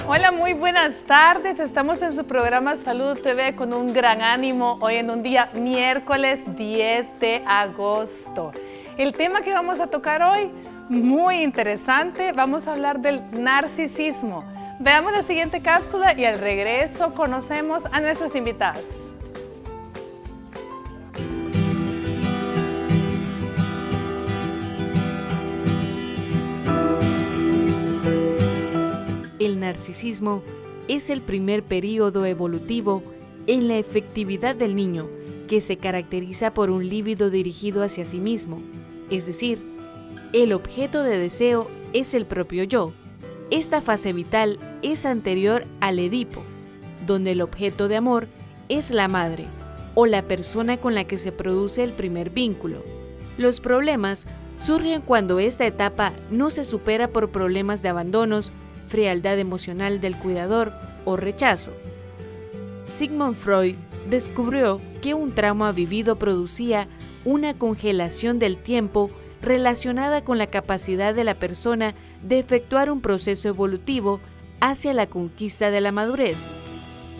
Hola, muy buenas tardes. Estamos en su programa Salud TV con un gran ánimo hoy en un día miércoles 10 de agosto. El tema que vamos a tocar hoy, muy interesante, vamos a hablar del narcisismo. Veamos la siguiente cápsula y al regreso conocemos a nuestros invitados. El narcisismo es el primer período evolutivo en la efectividad del niño que se caracteriza por un líbido dirigido hacia sí mismo, es decir, el objeto de deseo es el propio yo. Esta fase vital es anterior al Edipo, donde el objeto de amor es la madre o la persona con la que se produce el primer vínculo. Los problemas surgen cuando esta etapa no se supera por problemas de abandonos, frialdad emocional del cuidador o rechazo. Sigmund Freud descubrió que un trauma vivido producía una congelación del tiempo relacionada con la capacidad de la persona de efectuar un proceso evolutivo hacia la conquista de la madurez.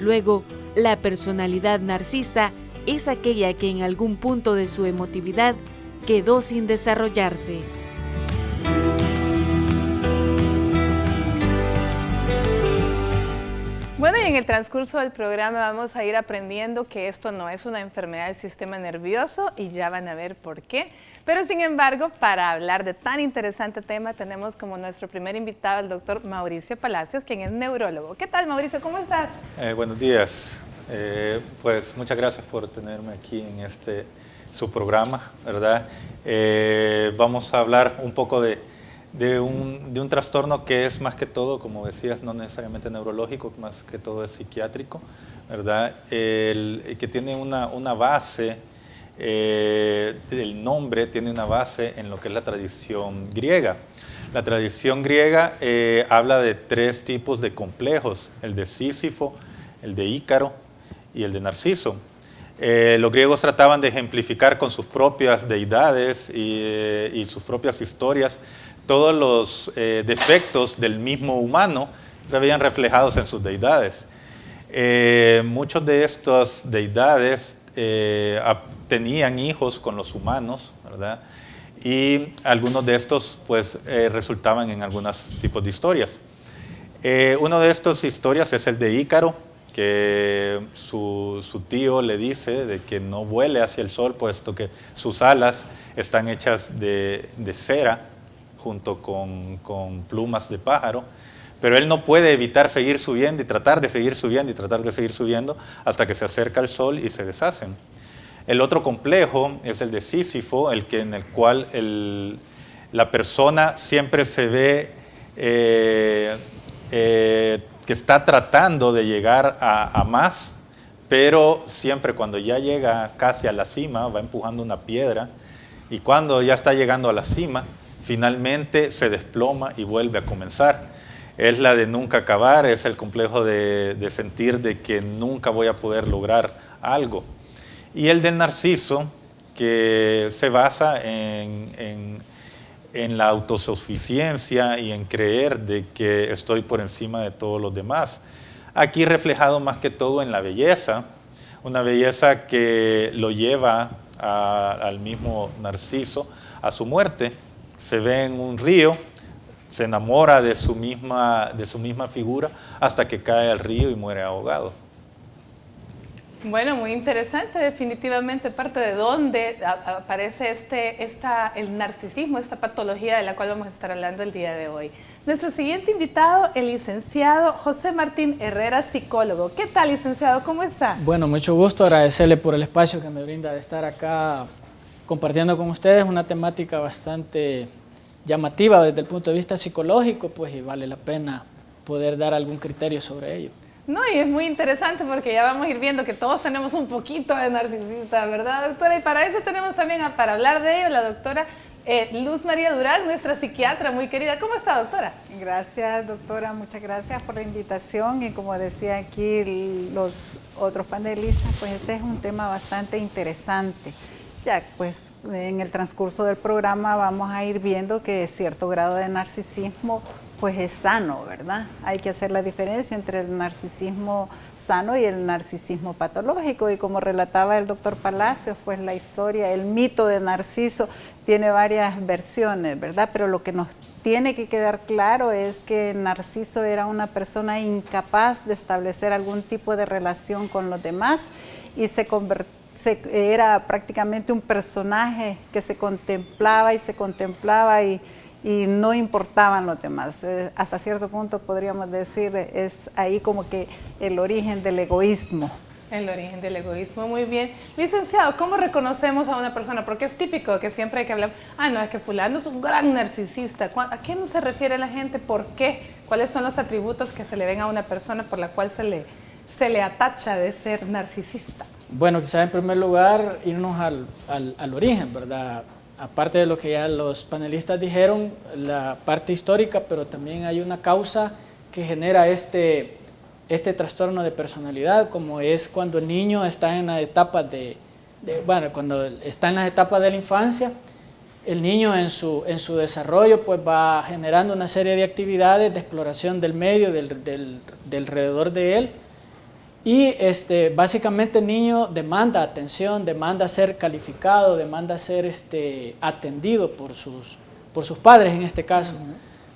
Luego, la personalidad narcisista es aquella que en algún punto de su emotividad quedó sin desarrollarse. Bueno, y en el transcurso del programa vamos a ir aprendiendo que esto no es una enfermedad del sistema nervioso y ya van a ver por qué. Pero sin embargo, para hablar de tan interesante tema, tenemos como nuestro primer invitado al doctor Mauricio Palacios, quien es neurólogo. ¿Qué tal, Mauricio? ¿Cómo estás? Buenos días. Pues muchas gracias por tenerme aquí en su programa, ¿verdad? Vamos a hablar un poco de un trastorno que es más que todo, como decías, no necesariamente neurológico, más que todo es psiquiátrico, ¿verdad? Que tiene una base, el nombre tiene una base en lo que es la tradición griega. La tradición griega habla de tres tipos de complejos, el de Sísifo, el de Ícaro y el de Narciso. Los griegos trataban de ejemplificar con sus propias deidades y sus propias historias todos los defectos del mismo humano se veían reflejados en sus deidades. Muchos de estas deidades tenían hijos con los humanos, ¿verdad? Y algunos de estos pues resultaban en algunos tipos de historias. Una de estas historias es el de Ícaro, que su tío le dice de que no vuele hacia el sol, puesto que sus alas están hechas de cera, junto con plumas de pájaro, pero él no puede evitar seguir subiendo y tratar de seguir subiendo y tratar de seguir subiendo hasta que se acerca al sol y se deshacen. El otro complejo es el de Sísifo, en el cual la persona siempre se ve que está tratando de llegar a más, pero siempre cuando ya llega casi a la cima va empujando una piedra y cuando ya está llegando a la cima, finalmente se desploma y vuelve a comenzar. Es la de nunca acabar, es el complejo de sentir de que nunca voy a poder lograr algo. Y el del narciso, que se basa en la autosuficiencia y en creer de que estoy por encima de todos los demás. Aquí reflejado más que todo en la belleza, una belleza que lo lleva al mismo Narciso a su muerte. Se ve en un río, se enamora de su misma figura hasta que cae al río y muere ahogado. Bueno, muy interesante, definitivamente parte de dónde aparece el narcisismo, esta patología de la cual vamos a estar hablando el día de hoy. Nuestro siguiente invitado, el licenciado José Martín Herrera, psicólogo. ¿Qué tal, licenciado? ¿Cómo está? Bueno, mucho gusto, agradecerle por el espacio que me brinda de estar acá compartiendo con ustedes una temática bastante llamativa desde el punto de vista psicológico, pues y vale la pena poder dar algún criterio sobre ello. No, y es muy interesante porque ya vamos a ir viendo que todos tenemos un poquito de narcisista, ¿verdad, doctora? Y para eso tenemos también, para hablar de ello, la doctora Luz María Durán, nuestra psiquiatra muy querida. ¿Cómo está, doctora? Gracias, doctora. Muchas gracias por la invitación. Y como decía aquí los otros panelistas, pues este es un tema bastante interesante. Ya, pues en el transcurso del programa vamos a ir viendo que cierto grado de narcisismo pues es sano, ¿verdad? Hay que hacer la diferencia entre el narcisismo sano y el narcisismo patológico, y como relataba el doctor Palacios, pues la historia, el mito de Narciso tiene varias versiones, ¿verdad? Pero lo que nos tiene que quedar claro es que Narciso era una persona incapaz de establecer algún tipo de relación con los demás y era prácticamente un personaje que se contemplaba y no importaban los demás. Hasta cierto punto podríamos decir, es ahí como que el origen del egoísmo. El origen del egoísmo, muy bien. Licenciado, ¿cómo reconocemos a una persona? Porque es típico que siempre hay que hablar, no, es que fulano es un gran narcisista. ¿A qué no se refiere la gente? ¿Por qué? ¿Cuáles son los atributos que se le ven a una persona por la cual se le atacha de ser narcisista? Bueno, quizás en primer lugar irnos al origen, ¿verdad? Aparte de lo que ya los panelistas dijeron, la parte histórica, pero también hay una causa que genera este trastorno de personalidad, como es cuando el niño está en la etapa cuando está en las etapas de la infancia, el niño en su desarrollo pues va generando una serie de actividades de exploración del medio, del alrededor de él. Y básicamente el niño demanda atención, demanda ser calificado, demanda ser atendido por sus padres en este caso.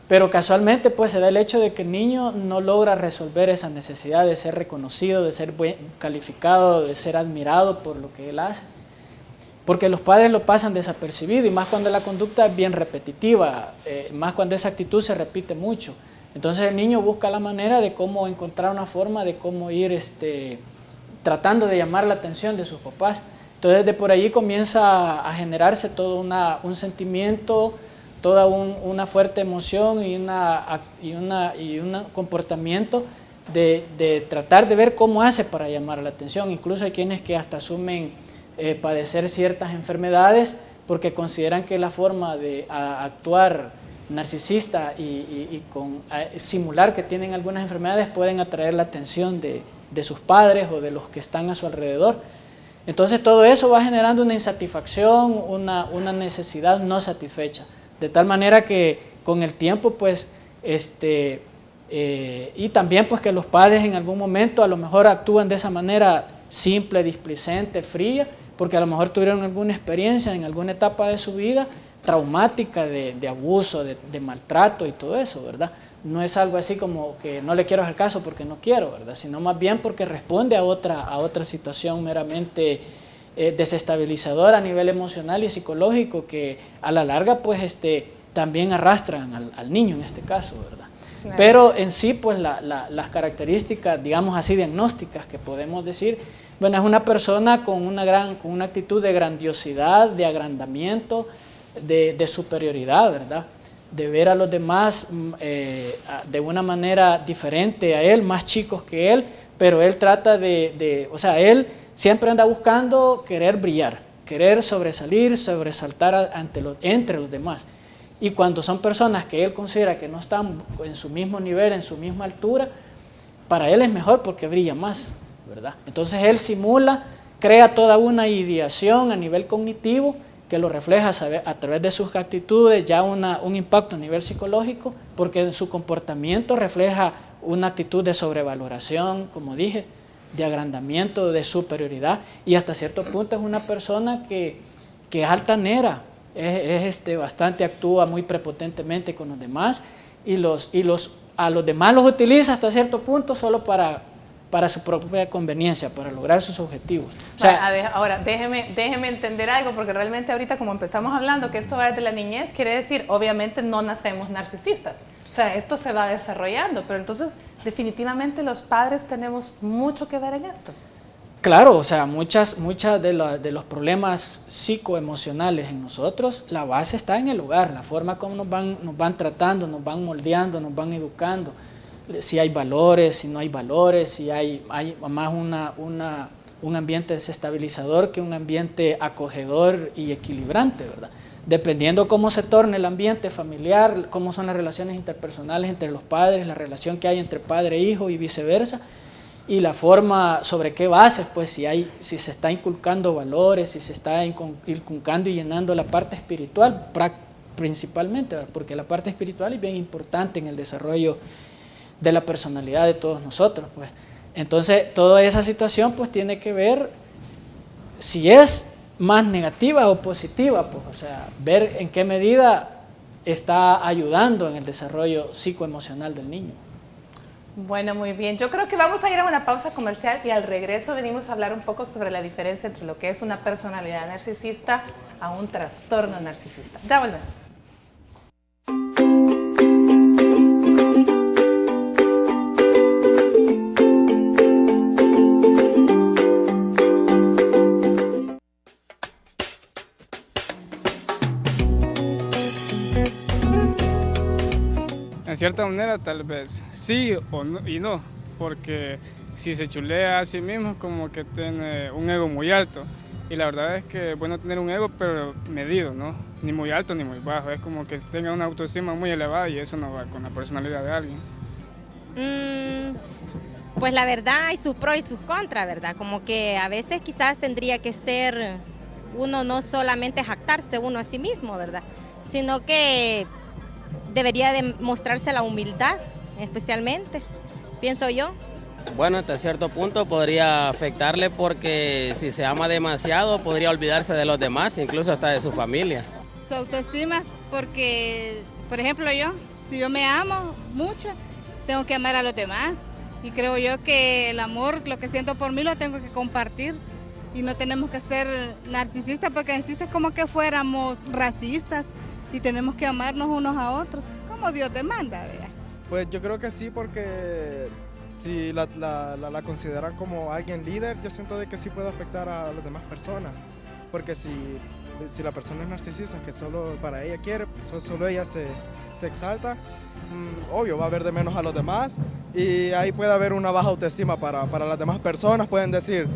Pero casualmente pues se da el hecho de que el niño no logra resolver esa necesidad de ser reconocido, de ser calificado, de ser admirado por lo que él hace. Porque los padres lo pasan desapercibido, y más cuando la conducta es bien repetitiva, más cuando esa actitud se repite mucho. Entonces el niño busca la manera de cómo encontrar una forma de cómo ir tratando de llamar la atención de sus papás. Entonces de por allí comienza a generarse todo un sentimiento, toda una fuerte emoción y un comportamiento de tratar de ver cómo hace para llamar la atención. Incluso hay quienes que hasta asumen padecer ciertas enfermedades porque consideran que la forma de actuar narcisista y simular que tienen algunas enfermedades pueden atraer la atención de sus padres o de los que están a su alrededor. Entonces todo eso va generando una insatisfacción, una necesidad no satisfecha, de tal manera que con el tiempo pues y también pues que los padres en algún momento a lo mejor actúan de esa manera simple, displicente, fría, porque a lo mejor tuvieron alguna experiencia en alguna etapa de su vida traumática de abuso, de maltrato y todo eso, ¿verdad? No es algo así como que no le quiero hacer caso porque no quiero, ¿verdad? Sino más bien porque responde a otra situación meramente desestabilizadora a nivel emocional y psicológico que a la larga pues también arrastran al niño en este caso, ¿verdad? Claro. Pero en sí pues las características, digamos así, diagnósticas que podemos decir, bueno, es una persona con una actitud de grandiosidad, de agrandamiento, de superioridad, ¿verdad? De ver a los demás de una manera diferente a él, más chicos que él, pero él trata o sea, él siempre anda buscando querer brillar, querer sobresaltar entre los demás. Y cuando son personas que él considera que no están en su mismo nivel, en su misma altura, para él es mejor porque brilla más, ¿verdad? Entonces él simula, crea toda una ideación a nivel cognitivo que lo refleja a través de sus actitudes, ya un impacto a nivel psicológico, porque en su comportamiento refleja una actitud de sobrevaloración, como dije, de agrandamiento, de superioridad, y hasta cierto punto es una persona que es altanera, bastante actúa muy prepotentemente con los demás, y a los demás los utiliza hasta cierto punto solo para su propia conveniencia, para lograr sus objetivos. O sea, ahora, déjeme entender algo, porque realmente ahorita como empezamos hablando que esto va desde la niñez, quiere decir, obviamente no nacemos narcisistas. O sea, esto se va desarrollando, pero entonces definitivamente los padres tenemos mucho que ver en esto. Claro, o sea, muchas de los problemas psicoemocionales en nosotros, la base está en el hogar, la forma como nos van tratando, nos van moldeando, nos van educando. si hay valores, si no hay valores, si hay más un ambiente desestabilizador que un ambiente acogedor y equilibrante, ¿verdad? Dependiendo cómo se torne el ambiente familiar, cómo son las relaciones interpersonales entre los padres, la relación que hay entre padre e hijo y viceversa, y la forma, sobre qué bases, pues si se está inculcando valores, si se está inculcando y llenando la parte espiritual, principalmente, ¿verdad? Porque la parte espiritual es bien importante en el desarrollo de la personalidad de todos nosotros, pues. Entonces, toda esa situación pues tiene que ver si es más negativa o positiva, pues, o sea, ver en qué medida está ayudando en el desarrollo psicoemocional del niño. Bueno, muy bien. Yo creo que vamos a ir a una pausa comercial y al regreso venimos a hablar un poco sobre la diferencia entre lo que es una personalidad narcisista a un trastorno narcisista. Ya volvemos. En cierta manera tal vez sí o no, y no, porque si se chulea a sí mismo como que tiene un ego muy alto, y la verdad es que es bueno tener un ego pero medido, ¿no? Ni muy alto ni muy bajo, es como que tenga una autoestima muy elevada y eso no va con la personalidad de alguien. Pues la verdad hay sus pros y sus contras, ¿verdad? Como que a veces quizás tendría que ser uno no solamente jactarse uno a sí mismo, ¿verdad? Sino que debería de mostrarse la humildad, especialmente, pienso yo. Bueno, hasta cierto punto podría afectarle porque si se ama demasiado podría olvidarse de los demás, incluso hasta de su familia. Su autoestima, porque, por ejemplo, si yo me amo mucho, tengo que amar a los demás. Y creo yo que el amor, lo que siento por mí, lo tengo que compartir. Y no tenemos que ser narcisistas, porque narcisistas es como que fuéramos racistas. Y tenemos que amarnos unos a otros, como Dios demanda, ¿verdad? Pues yo creo que sí, porque si la consideran como alguien líder, yo siento de que sí puede afectar a las demás personas. Porque si la persona es narcisista, que solo para ella quiere, solo ella se exalta, obvio va a ver de menos a los demás y ahí puede haber una baja autoestima para las demás personas. Pueden decir,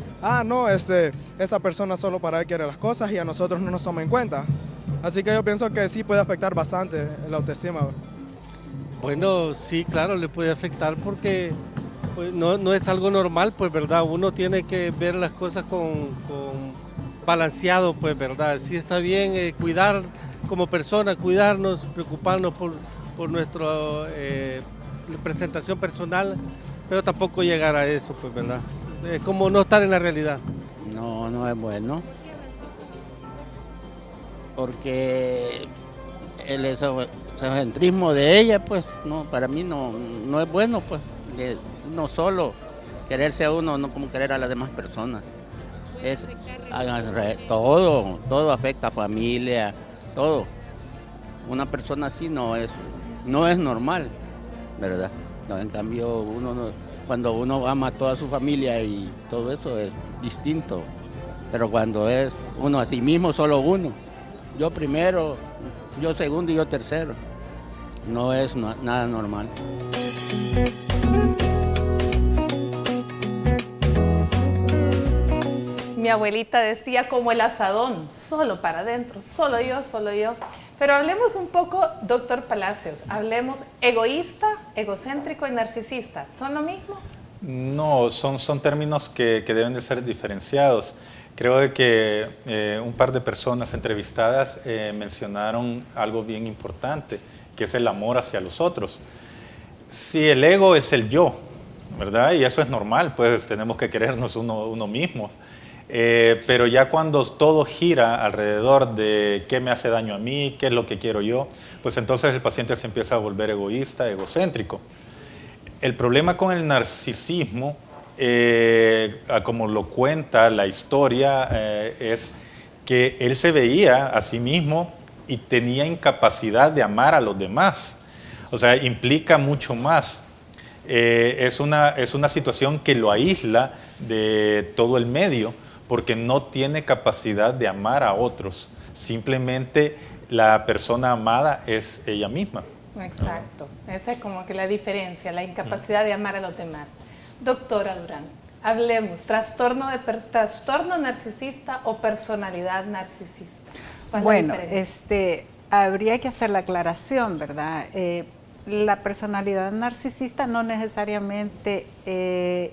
no, esa persona solo para él quiere las cosas y a nosotros no nos toma en cuenta. Así que yo pienso que sí puede afectar bastante la autoestima. Bueno, sí, claro, le puede afectar porque pues, no es algo normal, pues, ¿verdad? Uno tiene que ver las cosas con balanceado, pues, ¿verdad? Sí está bien cuidar como persona, cuidarnos, preocuparnos por nuestra presentación personal, pero tampoco llegar a eso, pues, ¿verdad? Es como no estar en la realidad. No es bueno. Porque el egocentrismo de ella, pues, no, para mí no es bueno, pues, no solo quererse a uno, no como querer a las demás personas. Todo afecta a familia, todo. Una persona así no es normal, ¿verdad? No, en cambio, cuando uno ama a toda su familia y todo eso es distinto. Pero cuando es uno a sí mismo, solo uno. Yo primero, yo segundo y yo tercero. No es nada normal. Mi abuelita decía como el asadón, solo para adentro, solo yo, solo yo. Pero hablemos un poco, doctor Palacios, hablemos egoísta, egocéntrico y narcisista. ¿Son lo mismo? No, son términos que deben de ser diferenciados. Creo de que un par de personas entrevistadas mencionaron algo bien importante, que es el amor hacia los otros. Si el ego es el yo, ¿verdad? Y eso es normal, pues tenemos que querernos uno mismo. Pero ya cuando todo gira alrededor de qué me hace daño a mí, qué es lo que quiero yo, pues entonces el paciente se empieza a volver egoísta, egocéntrico. El problema con el narcisismo, como lo cuenta la historia, es que él se veía a sí mismo y tenía incapacidad de amar a los demás. O sea, implica mucho más. Es una situación que lo aísla de todo el medio porque no tiene capacidad de amar a otros. Simplemente la persona amada es ella misma. Exacto, esa es como que la diferencia, la incapacidad de amar a los demás. Doctora Durán, hablemos, trastorno narcisista o personalidad narcisista. ¿Cuál es Bueno, la diferencia? habría que hacer la aclaración, ¿verdad? La personalidad narcisista no necesariamente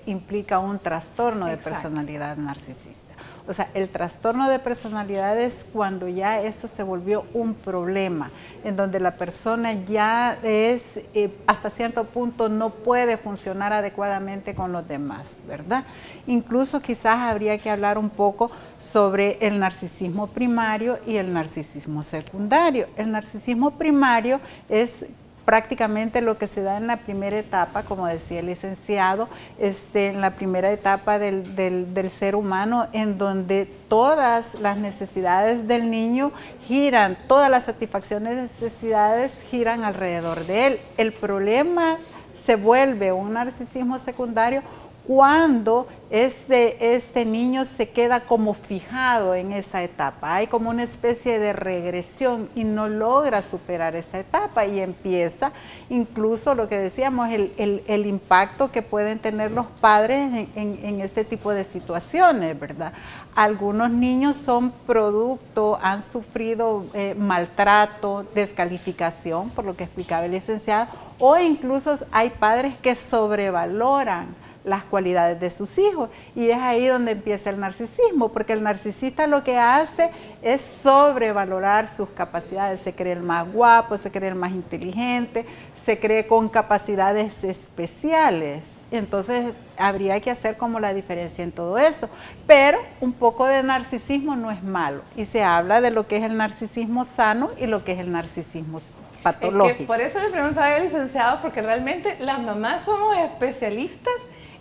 implica un trastorno de personalidad narcisista. O sea, el trastorno de personalidad es cuando ya esto se volvió un problema, en donde la persona ya es, hasta cierto punto, no puede funcionar adecuadamente con los demás, ¿verdad? Incluso quizás habría que hablar un poco sobre el narcisismo primario y el narcisismo secundario. El narcisismo primario es prácticamente lo que se da en la primera etapa, como decía el licenciado, en la primera etapa del ser humano, en donde todas las necesidades del niño giran, todas las satisfacciones de necesidades giran alrededor de él. El problema se vuelve un narcisismo secundario cuando este niño se queda como fijado en esa etapa. Hay como una especie de regresión y no logra superar esa etapa y empieza incluso lo que decíamos, el impacto que pueden tener los padres en este tipo de situaciones, ¿verdad? Algunos niños son producto, han sufrido maltrato, descalificación, por lo que explicaba el licenciado, o incluso hay padres que sobrevaloran las cualidades de sus hijos, y es ahí donde empieza el narcisismo, porque el narcisista lo que hace es sobrevalorar sus capacidades, se cree el más guapo, se cree el más inteligente, se cree con capacidades especiales. Entonces habría que hacer como la diferencia en todo esto, pero un poco de narcisismo no es malo, y se habla de lo que es el narcisismo sano y lo que es el narcisismo patológico. Es que por eso le preguntaba al licenciado, porque realmente las mamás somos especialistas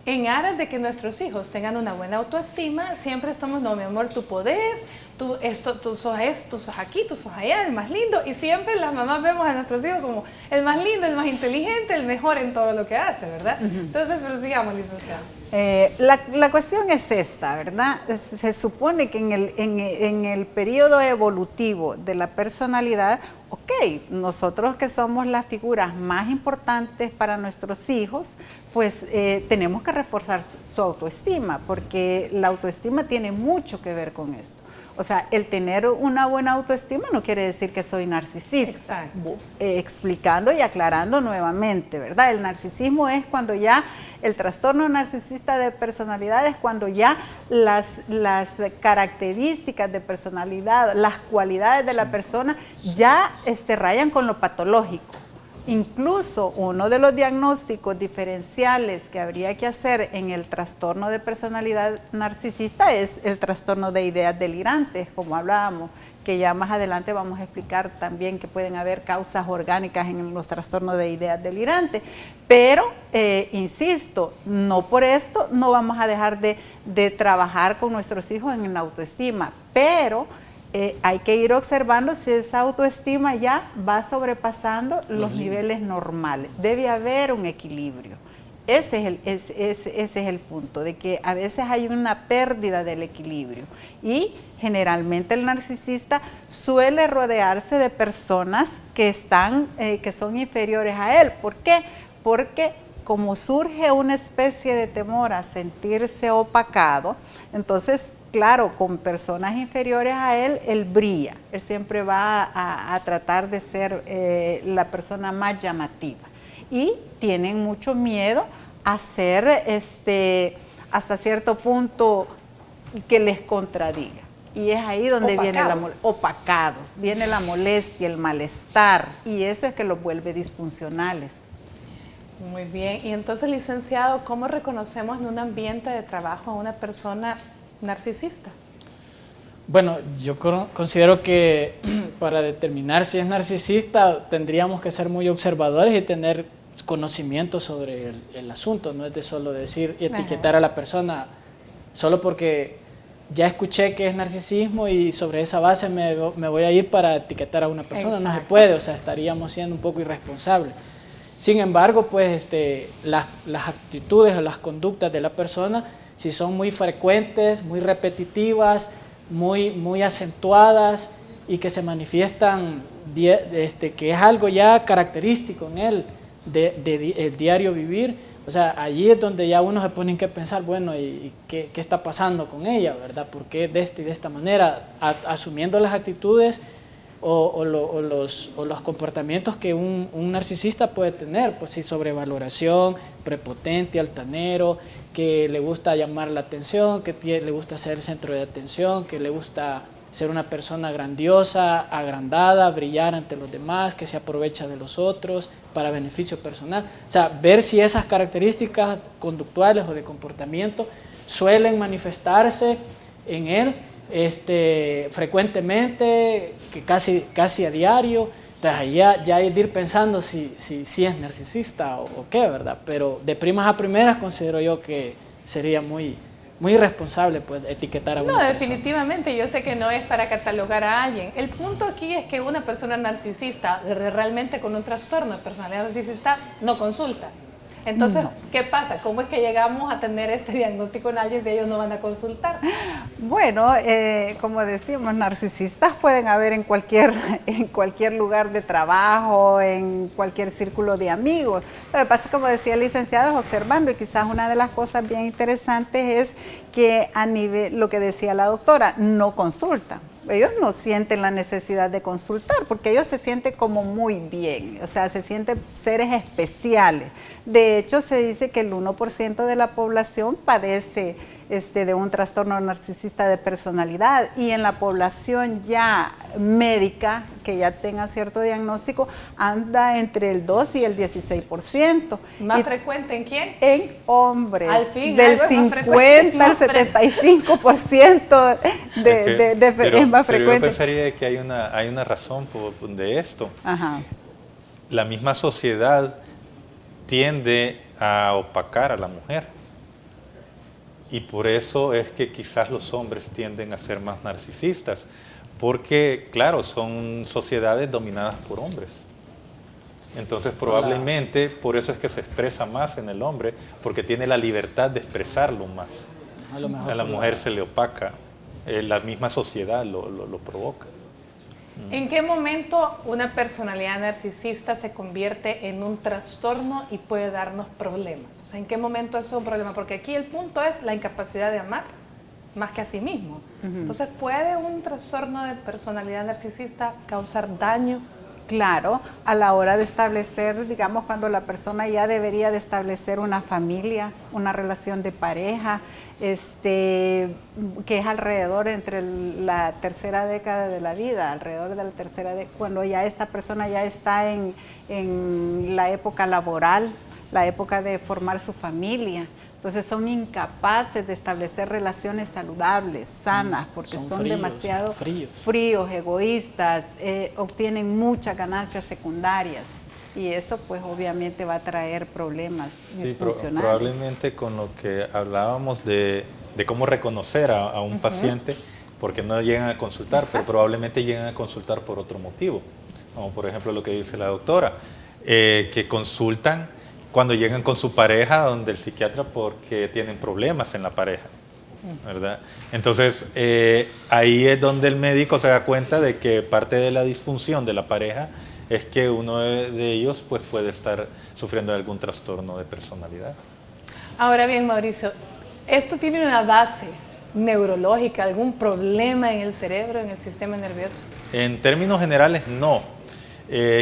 en aras de que nuestros hijos tengan una buena autoestima. Siempre estamos, no, mi amor, tú podés, tú sos esto, tú sos aquí, tú sos allá, el más lindo, y siempre las mamás vemos a nuestros hijos como el más lindo, el más inteligente, el mejor en todo lo que hace, ¿verdad? Entonces, pero sigamos, licenciado. La cuestión es esta, ¿verdad? Se supone que en el periodo evolutivo de la personalidad, ok, nosotros que somos las figuras más importantes para nuestros hijos, pues tenemos que reforzar su autoestima, porque la autoestima tiene mucho que ver con esto. O sea, el tener una buena autoestima no quiere decir que soy narcisista. Exacto. Explicando y aclarando nuevamente, ¿verdad? El narcisismo es cuando ya, el trastorno narcisista de personalidad es cuando ya las características de personalidad, las cualidades de la persona ya rayan con lo patológico. Incluso uno de los diagnósticos diferenciales que habría que hacer en el trastorno de personalidad narcisista es el trastorno de ideas delirantes, como hablábamos, que ya más adelante vamos a explicar también que pueden haber causas orgánicas en los trastornos de ideas delirantes. Pero, insisto, no por esto no vamos a dejar de trabajar con nuestros hijos en la autoestima, pero hay que ir observando si esa autoestima ya va sobrepasando los niveles normales. Debe haber un equilibrio. Ese es el punto, de que a veces hay una pérdida del equilibrio. Y generalmente el narcisista suele rodearse de personas que son inferiores a él. ¿Por qué? Porque como surge una especie de temor a sentirse opacado, entonces, claro, con personas inferiores a él, él brilla. Él siempre va a tratar de ser la persona más llamativa. Y tienen mucho miedo a ser, hasta cierto punto, que les contradiga. Y es ahí donde viene la molestia, el malestar. Y eso es que los vuelve disfuncionales. Muy bien. Y entonces, licenciado, ¿cómo reconocemos en un ambiente de trabajo a una persona narcisista? Bueno, yo considero que para determinar si es narcisista tendríamos que ser muy observadores y tener conocimiento sobre el asunto. No es de solo decir y etiquetar a la persona solo porque ya escuché que es narcisismo y sobre esa base me voy a ir para etiquetar a una persona. Exacto. No se puede, o sea, estaríamos siendo un poco irresponsables. Sin embargo, pues las actitudes o las conductas de la persona, si son muy frecuentes, muy repetitivas, muy acentuadas y que se manifiestan que es algo ya característico en él, el diario vivir, o sea, allí es donde ya uno se pone que pensar, bueno, ¿y qué está pasando con ella, verdad? ¿Por qué de esta manera? Asumiendo las actitudes o los comportamientos que un narcisista puede tener, pues sí, sobrevaloración, prepotente, altanero, que le gusta llamar la atención, que le gusta ser el centro de atención, que le gusta ser una persona grandiosa, agrandada, brillar ante los demás, que se aprovecha de los otros para beneficio personal. O sea, ver si esas características conductuales o de comportamiento suelen manifestarse en él frecuentemente, que casi a diario. Entonces ya hay de ir pensando si es narcisista o qué, ¿verdad? Pero de primas a primeras considero yo que sería muy irresponsable, pues, etiquetar a una persona. No, definitivamente, yo sé que no es para catalogar a alguien. El punto aquí es que una persona narcisista, realmente con un trastorno de personalidad narcisista, no consulta. Entonces, ¿qué pasa? ¿Cómo es que llegamos a tener este diagnóstico en alguien si ellos no van a consultar? Bueno, como decíamos, narcisistas pueden haber en cualquier lugar de trabajo, en cualquier círculo de amigos. Lo que pasa, como decía el licenciado, es observando, y quizás una de las cosas bien interesantes es que a nivel, lo que decía la doctora, no consultan. Ellos no sienten la necesidad de consultar porque ellos se sienten como muy bien, o sea, se sienten seres especiales. De hecho, se dice que el 1% de la población padece de un trastorno narcisista de personalidad, y en la población ya médica, que ya tenga cierto diagnóstico, anda entre el 2 y el 16%. ¿Más frecuente en quién? En hombres. Al fin, del 50 al 75% es más frecuente. Pero yo pensaría que hay una razón de esto. Ajá. La misma sociedad tiende a opacar a la mujer. Y por eso es que quizás los hombres tienden a ser más narcisistas, porque, claro, son sociedades dominadas por hombres. Entonces, probablemente, por eso es que se expresa más en el hombre, porque tiene la libertad de expresarlo más. A la mujer se le opaca, la misma sociedad lo provoca. ¿En qué momento una personalidad narcisista se convierte en un trastorno y puede darnos problemas? O sea, ¿en qué momento eso es un problema? Porque aquí el punto es la incapacidad de amar más que a sí mismo. Entonces, ¿puede un trastorno de personalidad narcisista causar daño? Claro, a la hora de establecer, digamos, cuando la persona ya debería de establecer una familia, una relación de pareja, que es alrededor entre la tercera década de la vida, alrededor de la tercera década, cuando ya esta persona ya está en la época laboral, la época de formar su familia. Entonces son incapaces de establecer relaciones saludables, sanas, porque son demasiado fríos, egoístas, obtienen muchas ganancias secundarias, y eso pues obviamente va a traer problemas disfuncionales. Probablemente con lo que hablábamos de cómo reconocer a un paciente, porque no llegan a consultar, pero probablemente llegan a consultar por otro motivo, como por ejemplo lo que dice la doctora, que consultan cuando llegan con su pareja donde el psiquiatra porque tienen problemas en la pareja, ¿verdad? Entonces, ahí es donde el médico se da cuenta de que parte de la disfunción de la pareja es que uno de ellos pues, puede estar sufriendo de algún trastorno de personalidad. Ahora bien, Mauricio, ¿esto tiene una base neurológica, algún problema en el cerebro, en el sistema nervioso? En términos generales, no.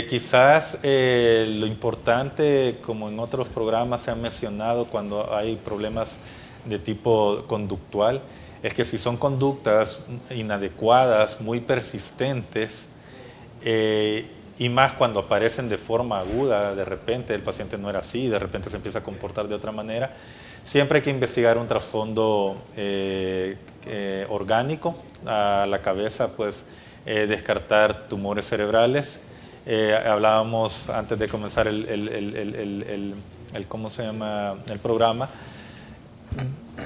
Quizás lo importante, como en otros programas se ha mencionado cuando hay problemas de tipo conductual, es que si son conductas inadecuadas, muy persistentes, y más cuando aparecen de forma aguda, de repente el paciente no era así, de repente se empieza a comportar de otra manera, siempre hay que investigar un trasfondo orgánico a la cabeza, pues descartar tumores cerebrales. Hablábamos antes de comenzar ¿cómo se llama? El programa,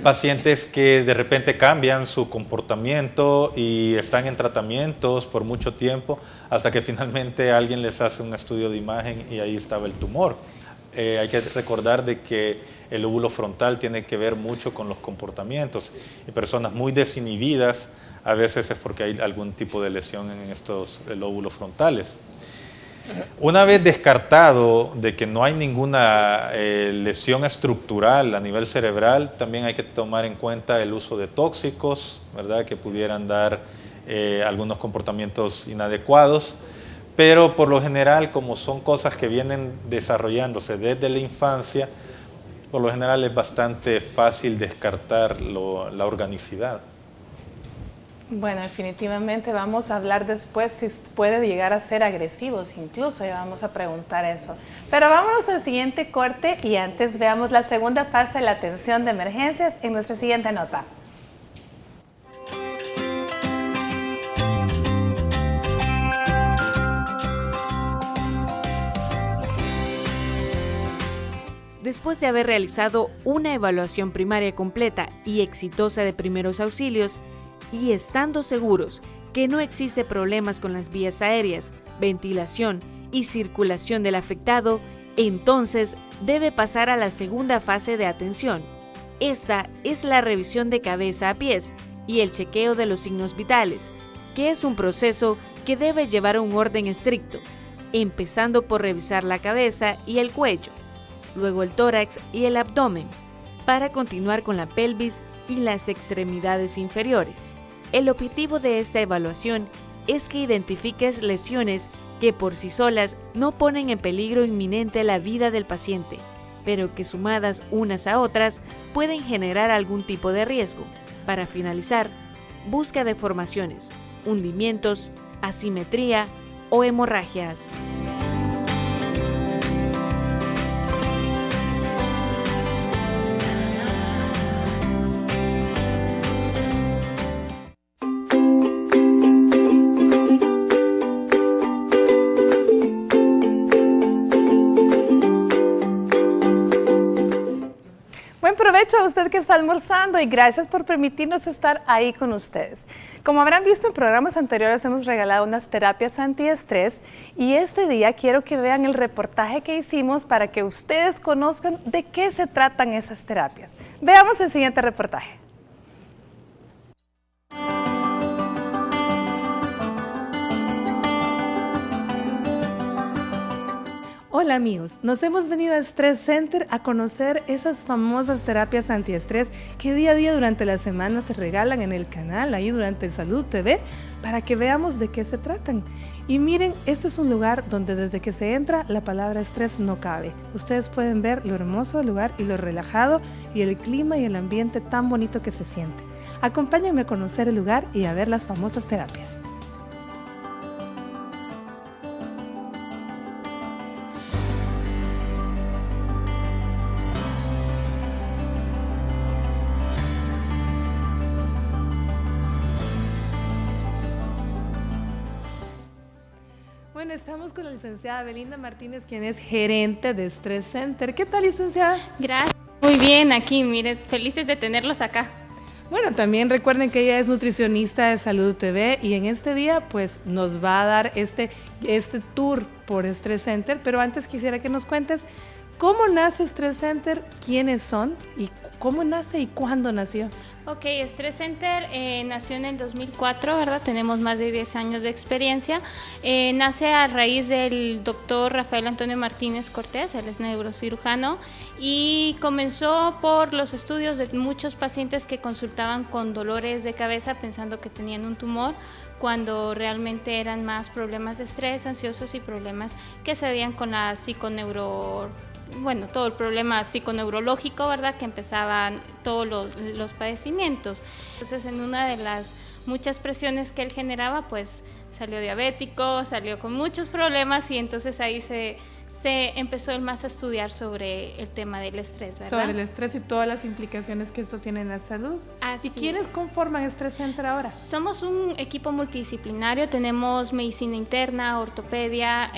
pacientes que de repente cambian su comportamiento y están en tratamientos por mucho tiempo hasta que finalmente alguien les hace un estudio de imagen y ahí estaba el tumor. Hay que recordar de que el lóbulo frontal tiene que ver mucho con los comportamientos, y personas muy desinhibidas a veces es porque hay algún tipo de lesión en estos lóbulos frontales. Una vez descartado de que no hay ninguna lesión estructural a nivel cerebral, también hay que tomar en cuenta el uso de tóxicos, ¿verdad?, que pudieran dar algunos comportamientos inadecuados, pero por lo general, como son cosas que vienen desarrollándose desde la infancia, por lo general es bastante fácil descartar la organicidad. Bueno, definitivamente vamos a hablar después si puede llegar a ser agresivos, incluso ya vamos a preguntar eso. Pero vámonos al siguiente corte y antes veamos la segunda fase de la atención de emergencias en nuestra siguiente nota. Después de haber realizado una evaluación primaria completa y exitosa de primeros auxilios, y estando seguros que no existe problemas con las vías aéreas, ventilación y circulación del afectado, entonces debe pasar a la segunda fase de atención. Esta es la revisión de cabeza a pies y el chequeo de los signos vitales, que es un proceso que debe llevar un orden estricto, empezando por revisar la cabeza y el cuello, luego el tórax y el abdomen, para continuar con la pelvis y las extremidades inferiores. El objetivo de esta evaluación es que identifiques lesiones que por sí solas no ponen en peligro inminente la vida del paciente, pero que sumadas unas a otras pueden generar algún tipo de riesgo. Para finalizar, busca deformaciones, hundimientos, asimetría o hemorragias. Buen provecho a usted que está almorzando y gracias por permitirnos estar ahí con ustedes. Como habrán visto en programas anteriores, hemos regalado unas terapias antiestrés y este día quiero que vean el reportaje que hicimos para que ustedes conozcan de qué se tratan esas terapias. Veamos el siguiente reportaje. Hola amigos, nos hemos venido a Stress Center a conocer esas famosas terapias antiestrés que día a día durante la semana se regalan en el canal, ahí durante el Salud TV, para que veamos de qué se tratan. Y miren, este es un lugar donde desde que se entra la palabra estrés no cabe. Ustedes pueden ver lo hermoso del lugar y lo relajado y el clima y el ambiente tan bonito que se siente. Acompáñenme a conocer el lugar y a ver las famosas terapias. Bueno, estamos con la licenciada Belinda Martínez, quien es gerente de Stress Center. ¿Qué tal, licenciada? Gracias. Muy bien, aquí, mire, felices de tenerlos acá. Bueno, también recuerden que ella es nutricionista de Salud TV y en este día pues nos va a dar este tour por Stress Center, pero antes quisiera que nos cuentes cómo nace Stress Center, quiénes son y cómo nace y cuándo nació. Ok, Stress Center nació en el 2004, ¿verdad? Tenemos más de 10 años de experiencia. Nace a raíz del doctor Rafael Antonio Martínez Cortés, él es neurocirujano, y comenzó por los estudios de muchos pacientes que consultaban con dolores de cabeza pensando que tenían un tumor, cuando realmente eran más problemas de estrés, ansiosos y problemas que se veían con la todo el problema psiconeurológico, ¿verdad? Que empezaban todos los padecimientos. Entonces, en una de las muchas presiones que él generaba, pues salió diabético, salió con muchos problemas y entonces ahí se empezó él más a estudiar sobre el tema del estrés, ¿verdad? Sobre el estrés y todas las implicaciones que esto tiene en la salud. Así. ¿Y quiénes conforman Stress Center ahora? Somos un equipo multidisciplinario, tenemos medicina interna, ortopedia,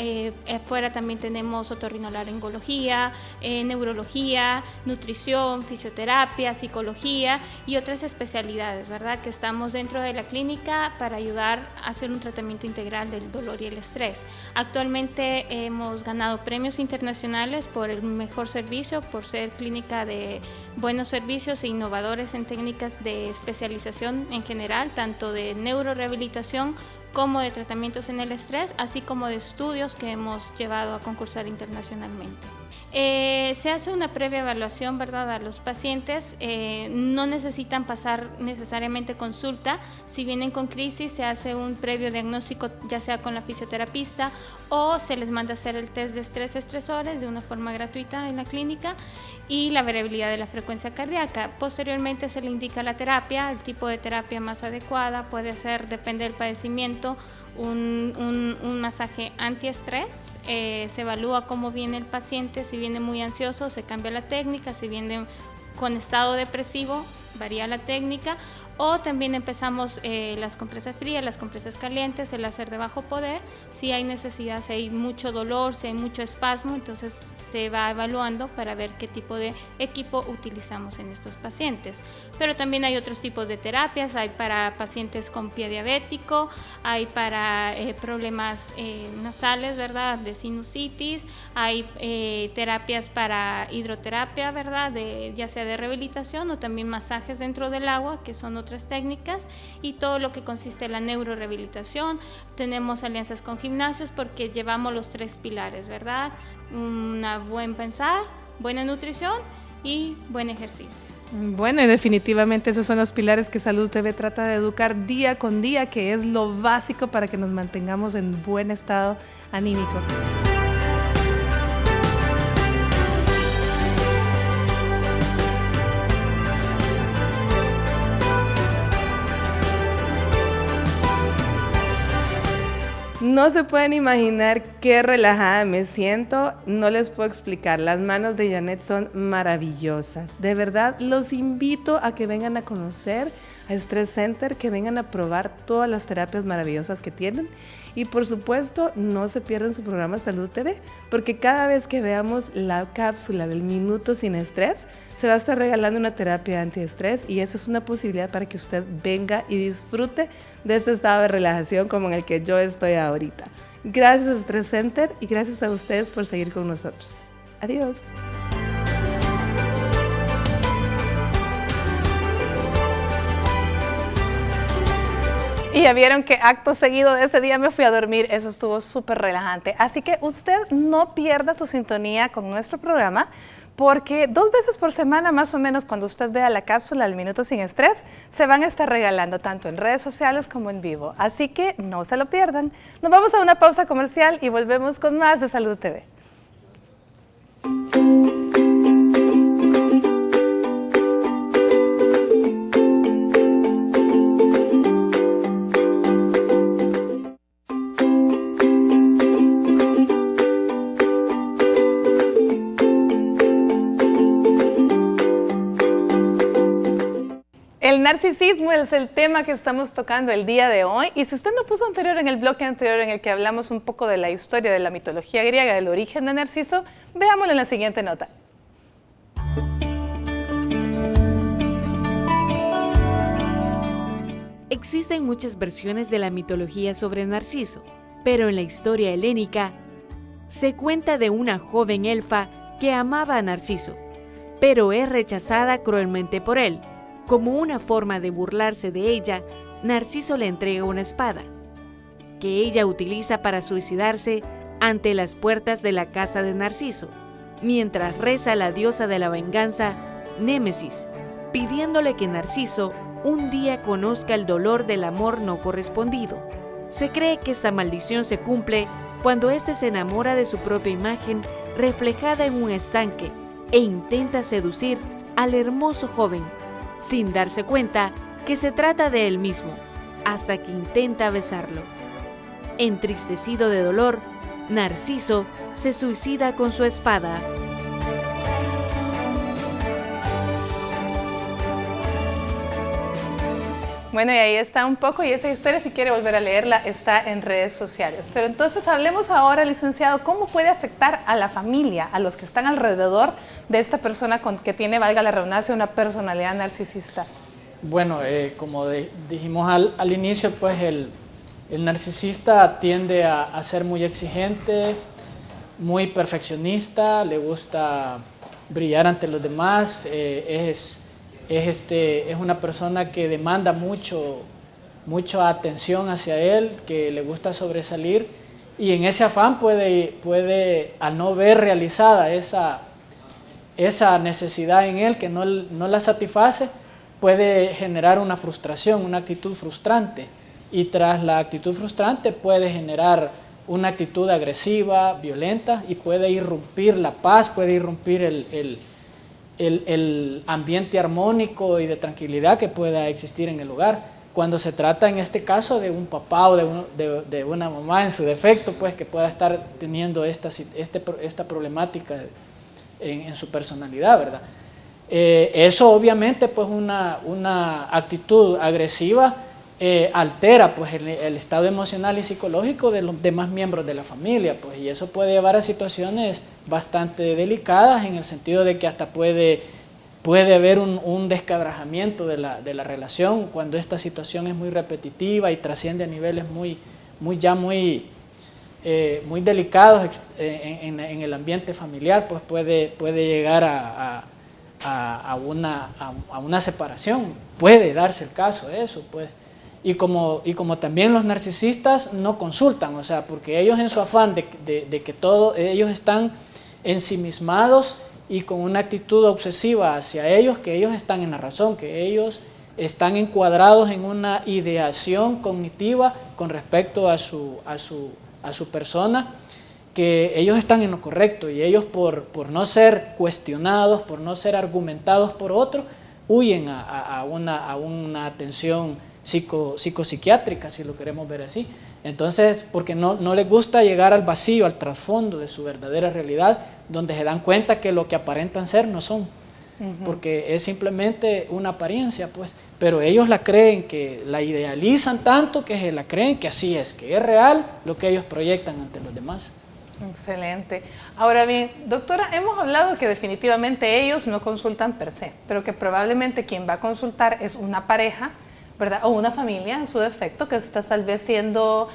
afuera también tenemos otorrinolaringología, neurología, nutrición, fisioterapia, psicología y otras especialidades, ¿verdad? Que estamos dentro de la clínica para ayudar a hacer un tratamiento integral del dolor y el estrés. Actualmente hemos ganado premios internacionales por el mejor servicio, por ser clínica de buenos servicios e innovadores en técnicas de especialización en general, tanto de neurorehabilitación como de tratamientos en el estrés, así como de estudios que hemos llevado a concursar internacionalmente. Se hace una previa evaluación, ¿verdad?, a los pacientes. No necesitan pasar necesariamente consulta. Si vienen con crisis, se hace un previo diagnóstico, ya sea con la fisioterapista, o se les manda a hacer el test de estrés estresores de una forma gratuita en la clínica, y la variabilidad de la frecuencia cardíaca. Posteriormente se le indica la terapia, el tipo de terapia más adecuada. Puede ser, depende del padecimiento, un masaje antiestrés. Se evalúa cómo viene el paciente. Si viene muy ansioso, se cambia la técnica. Si viene con estado depresivo, varía la técnica. O también empezamos las compresas frías, las compresas calientes, el láser de bajo poder. Si hay necesidad, si hay mucho dolor, si hay mucho espasmo, entonces se va evaluando para ver qué tipo de equipo utilizamos en estos pacientes. Pero también hay otros tipos de terapias. Hay para pacientes con pie diabético, hay para problemas nasales, ¿verdad?, de sinusitis, hay terapias para hidroterapia, ¿verdad?, ya sea de rehabilitación, o también masajes dentro del agua, que son otras técnicas, y todo lo que consiste en la neurorehabilitación. Tenemos alianzas con gimnasios porque llevamos los 3 pilares, ¿verdad? Buen pensar, buena nutrición y buen ejercicio. Bueno, y definitivamente esos son los pilares que Salud TV trata de educar día con día, que es lo básico para que nos mantengamos en buen estado anímico. No se pueden imaginar qué relajada me siento, no les puedo explicar, las manos de Janet son maravillosas. De verdad, los invito a que vengan a conocer a Stress Center, que vengan a probar todas las terapias maravillosas que tienen, y por supuesto no se pierdan su programa Salud TV, porque cada vez que veamos la cápsula del minuto sin estrés, se va a estar regalando una terapia antiestrés, y eso es una posibilidad para que usted venga y disfrute de este estado de relajación como en el que yo estoy ahorita. Gracias a Stress Center y gracias a ustedes por seguir con nosotros. Adiós. Y ya vieron que acto seguido de ese día me fui a dormir, eso estuvo súper relajante. Así que usted no pierda su sintonía con nuestro programa, porque 2 veces por semana más o menos, cuando usted vea la cápsula del Minuto Sin Estrés, se van a estar regalando tanto en redes sociales como en vivo. Así que no se lo pierdan. Nos vamos a una pausa comercial y volvemos con más de Salud TV. El narcisismo es el tema que estamos tocando el día de hoy, y si usted no puso anterior en el bloque anterior en el que hablamos un poco de la historia de la mitología griega, del origen de Narciso, veámoslo en la siguiente nota. Existen muchas versiones de la mitología sobre Narciso, pero en la historia helénica se cuenta de una joven elfa que amaba a Narciso, pero es rechazada cruelmente por él. Como una forma de burlarse de ella, Narciso le entrega una espada, que ella utiliza para suicidarse ante las puertas de la casa de Narciso, mientras reza a la diosa de la venganza, Némesis, pidiéndole que Narciso un día conozca el dolor del amor no correspondido. Se cree que esta maldición se cumple cuando éste se enamora de su propia imagen reflejada en un estanque e intenta seducir al hermoso joven, sin darse cuenta que se trata de él mismo, hasta que intenta besarlo. Entristecido de dolor, Narciso se suicida con su espada. Bueno, y ahí está un poco, y esa historia, si quiere volver a leerla, está en redes sociales. Pero entonces hablemos ahora, licenciado, ¿cómo puede afectar a la familia, a los que están alrededor de esta persona que tiene, valga la redundancia, una personalidad narcisista? Bueno, como dijimos al inicio, pues el narcisista tiende a ser muy exigente, muy perfeccionista, le gusta brillar ante los demás, es una persona que demanda mucha atención hacia él, que le gusta sobresalir, y en ese afán puede al no ver realizada esa necesidad en él, que no la satisface, puede generar una frustración, una actitud frustrante, y tras la actitud frustrante puede generar una actitud agresiva, violenta, y puede irrumpir la paz, puede irrumpir el ambiente armónico y de tranquilidad que pueda existir en el hogar. Cuando se trata en este caso de un papá o de una mamá en su defecto, pues que pueda estar teniendo esta problemática en su personalidad, ¿verdad? Eso obviamente pues una actitud agresiva altera pues el estado emocional y psicológico de los demás miembros de la familia, pues, y eso puede llevar a situaciones bastante delicadas, en el sentido de que hasta puede haber un desquebrajamiento de la relación cuando esta situación es muy repetitiva y trasciende a niveles muy delicados en el ambiente familiar, pues puede llegar a una separación, puede darse el caso de eso, pues. Y como también los narcisistas no consultan, o sea, porque ellos en su afán de que ellos están ensimismados y con una actitud obsesiva hacia ellos, que ellos están en la razón, que ellos están encuadrados en una ideación cognitiva con respecto a su persona, que ellos están en lo correcto, y ellos por no ser cuestionados, por no ser argumentados por otro, huyen a una atención psicopsiquiátrica, si lo queremos ver así. Entonces, porque no les gusta llegar al vacío, al trasfondo de su verdadera realidad, donde se dan cuenta que lo que aparentan ser no son, porque es simplemente una apariencia, pues. Pero ellos la creen, que la idealizan tanto que se la creen que así es, que es real lo que ellos proyectan ante los demás. Excelente. Ahora bien, doctora, hemos hablado que definitivamente ellos no consultan per se, pero que probablemente quien va a consultar es una pareja, ¿verdad? O una familia en su defecto, que está tal vez siendo,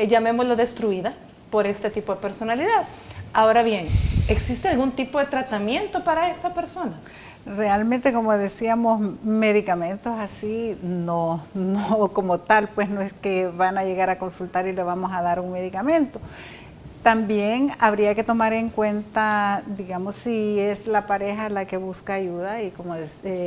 llamémoslo, destruida por este tipo de personalidad. Ahora bien, ¿existe algún tipo de tratamiento para estas personas? Realmente, como decíamos, medicamentos así no como tal, pues no es que van a llegar a consultar y le vamos a dar un medicamento. También habría que tomar en cuenta, digamos, si es la pareja la que busca ayuda, y como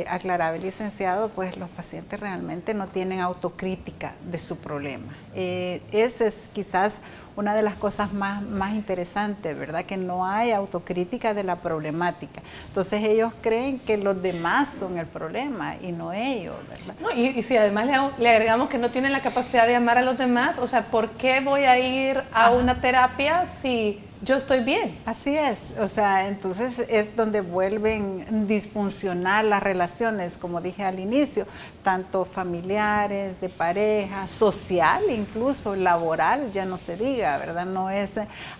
aclaraba el licenciado, pues los pacientes realmente no tienen autocrítica de su problema. Esa es quizás una de las cosas más interesantes, ¿verdad? Que no hay autocrítica de la problemática. Entonces ellos creen que los demás son el problema y no ellos, ¿verdad? No, y si además le agregamos que no tienen la capacidad de amar a los demás, o sea, ¿por qué voy a ir a una terapia si yo estoy bien? Así es, o sea, entonces es donde vuelven disfuncionar las relaciones, como dije al inicio, tanto familiares, de pareja, social, incluso laboral, ya no se diga, ¿verdad? No es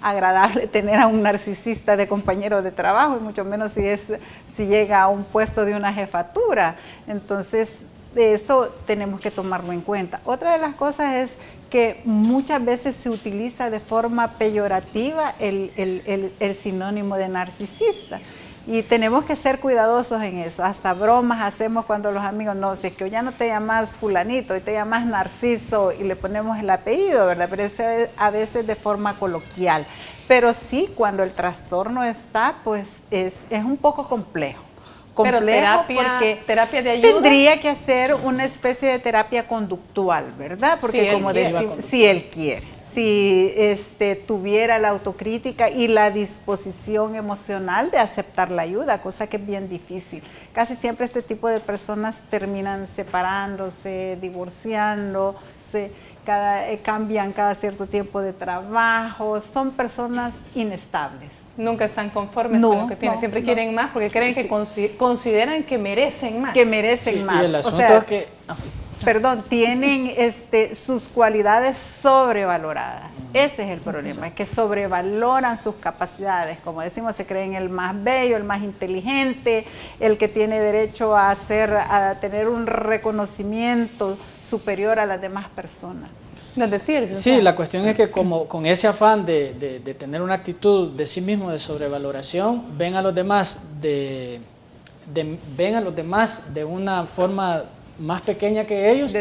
agradable tener a un narcisista de compañero de trabajo, y mucho menos si llega a un puesto de una jefatura. Entonces, de eso tenemos que tomarlo en cuenta. Otra de las cosas es que muchas veces se utiliza de forma peyorativa el sinónimo de narcisista, y tenemos que ser cuidadosos en eso. Hasta bromas hacemos cuando los amigos, no, si es que hoy ya no te llamas fulanito, hoy te llamas Narciso, y le ponemos el apellido, ¿verdad? Pero eso es a veces de forma coloquial. Pero sí, cuando el trastorno está, pues es un poco complejo. Pero terapia de ayuda. Tendría que hacer una especie de terapia conductual, ¿verdad? Porque como decimos, si él quiere, si tuviera la autocrítica y la disposición emocional de aceptar la ayuda, cosa que es bien difícil. Casi siempre este tipo de personas terminan separándose, divorciándose, cambian cada cierto tiempo de trabajo, son personas inestables. Nunca están conformes con lo que tienen, siempre quieren más, porque creen que consideran que merecen más. Que merecen más. Y el asunto es que... tienen sus cualidades sobrevaloradas. Ese es el problema, que sobrevaloran sus capacidades. Como decimos, se creen el más bello, el más inteligente, el que tiene derecho a tener un reconocimiento superior a las demás personas. Nos decía, sí, la cuestión es que como con ese afán de tener una actitud de sí mismo de sobrevaloración, ven a los demás de una forma más pequeña que ellos,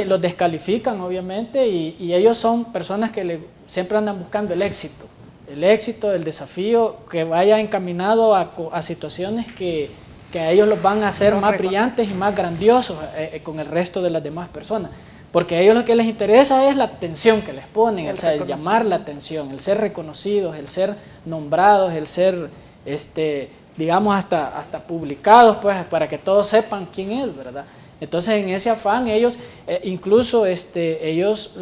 los descalifican obviamente, y ellos son personas que siempre andan buscando el éxito, el desafío, que vaya encaminado a situaciones que a ellos los van a hacer más brillantes y más grandiosos con el resto de las demás personas, porque a ellos lo que les interesa es la atención que les ponen, o sea, el llamar la atención, el ser reconocidos, el ser nombrados, el ser digamos hasta publicados, pues, para que todos sepan quién es, ¿verdad? Entonces en ese afán ellos ellos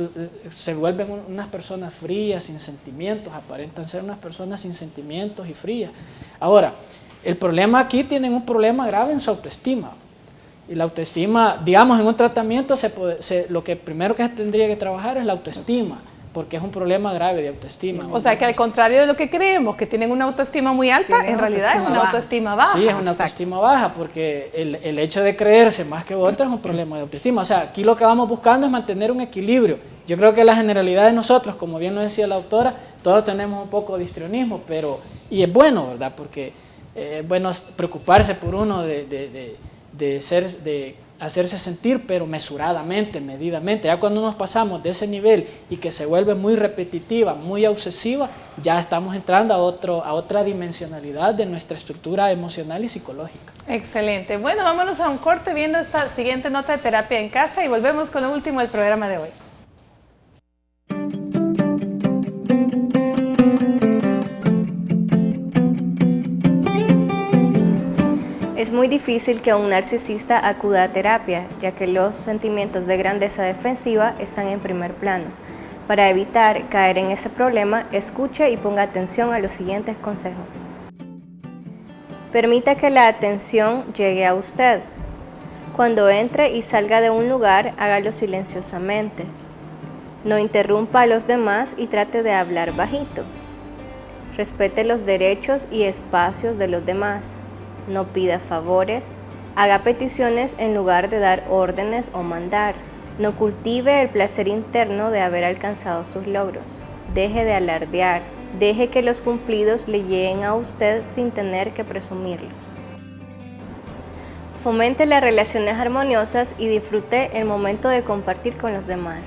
se vuelven unas personas frías, sin sentimientos, aparentan ser unas personas sin sentimientos y frías. Ahora, el problema aquí, tienen un problema grave en su autoestima. Y la autoestima, digamos, en un tratamiento lo que primero que tendría que trabajar es la autoestima, porque es un problema grave de autoestima. O sea, que al contrario de lo que creemos, que tienen una autoestima muy alta, en realidad es una autoestima baja. Sí, es una autoestima baja, porque el hecho de creerse más que otros es un problema de autoestima. O sea, aquí lo que vamos buscando es mantener un equilibrio. Yo creo que la generalidad de nosotros, como bien lo decía la autora, todos tenemos un poco de histrionismo, y es bueno, ¿verdad? Porque es bueno preocuparse por uno de hacerse sentir, pero mesuradamente, medidamente. Ya cuando nos pasamos de ese nivel y que se vuelve muy repetitiva, muy obsesiva, ya estamos entrando a otra dimensionalidad de nuestra estructura emocional y psicológica. Excelente. Bueno, vámonos a un corte viendo esta siguiente nota de terapia en casa y volvemos con lo último del programa de hoy. Es muy difícil que un narcisista acuda a terapia, ya que los sentimientos de grandeza defensiva están en primer plano. Para evitar caer en ese problema, escuche y ponga atención a los siguientes consejos. Permita que la atención llegue a usted. Cuando entre y salga de un lugar, hágalo silenciosamente. No interrumpa a los demás y trate de hablar bajito. Respete los derechos y espacios de los demás. No pida favores, haga peticiones en lugar de dar órdenes o mandar. No cultive el placer interno de haber alcanzado sus logros. Deje de alardear, deje que los cumplidos le lleguen a usted sin tener que presumirlos. Fomente las relaciones armoniosas y disfrute el momento de compartir con los demás.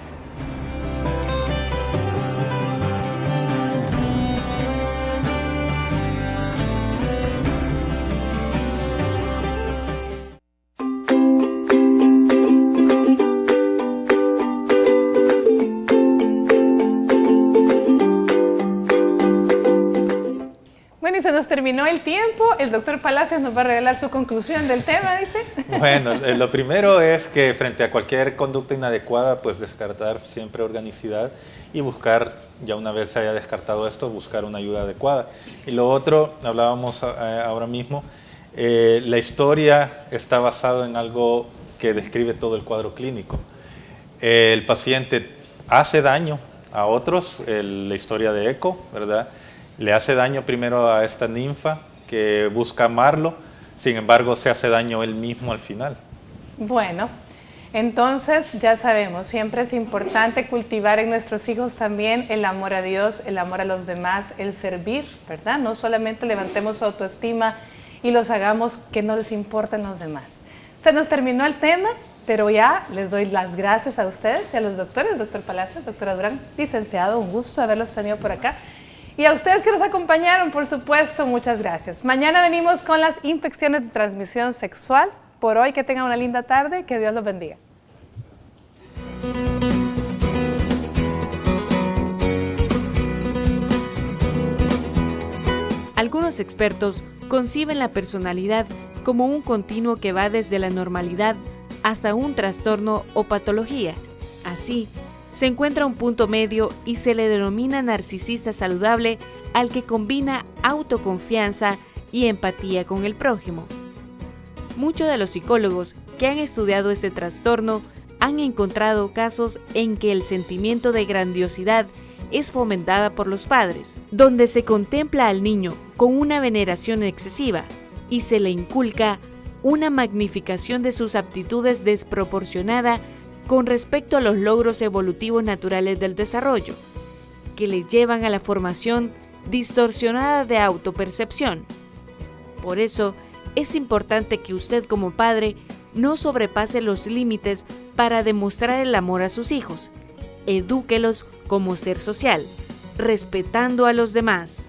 Se nos terminó el tiempo, el doctor Palacios nos va a revelar su conclusión del tema, dice. Bueno, lo primero es que frente a cualquier conducta inadecuada, pues descartar siempre organicidad y buscar, ya una vez se haya descartado esto, buscar una ayuda adecuada. Y lo otro, hablábamos ahora mismo, la historia está basada en algo que describe todo el cuadro clínico. El paciente hace daño a otros, la historia de Eco, ¿verdad? Le hace daño primero a esta ninfa que busca amarlo, sin embargo se hace daño él mismo al final. Bueno, entonces ya sabemos, siempre es importante cultivar en nuestros hijos también el amor a Dios, el amor a los demás, el servir, ¿verdad? No solamente levantemos su autoestima y los hagamos que no les importen los demás. Se nos terminó el tema, pero ya les doy las gracias a ustedes y a los doctores, doctor Palacios, doctora Durán, licenciado, un gusto haberlos tenido por acá. Y a ustedes que nos acompañaron, por supuesto, muchas gracias. Mañana venimos con las infecciones de transmisión sexual. Por hoy, que tengan una linda tarde, que Dios los bendiga. Algunos expertos conciben la personalidad como un continuo que va desde la normalidad hasta un trastorno o patología. Así, se encuentra un punto medio y se le denomina narcisista saludable al que combina autoconfianza y empatía con el prójimo. Muchos de los psicólogos que han estudiado este trastorno han encontrado casos en que el sentimiento de grandiosidad es fomentada por los padres, donde se contempla al niño con una veneración excesiva y se le inculca una magnificación de sus aptitudes desproporcionada con respecto a los logros evolutivos naturales del desarrollo, que le llevan a la formación distorsionada de autopercepción. Por eso, es importante que usted como padre no sobrepase los límites para demostrar el amor a sus hijos. Edúquelos como ser social, respetando a los demás.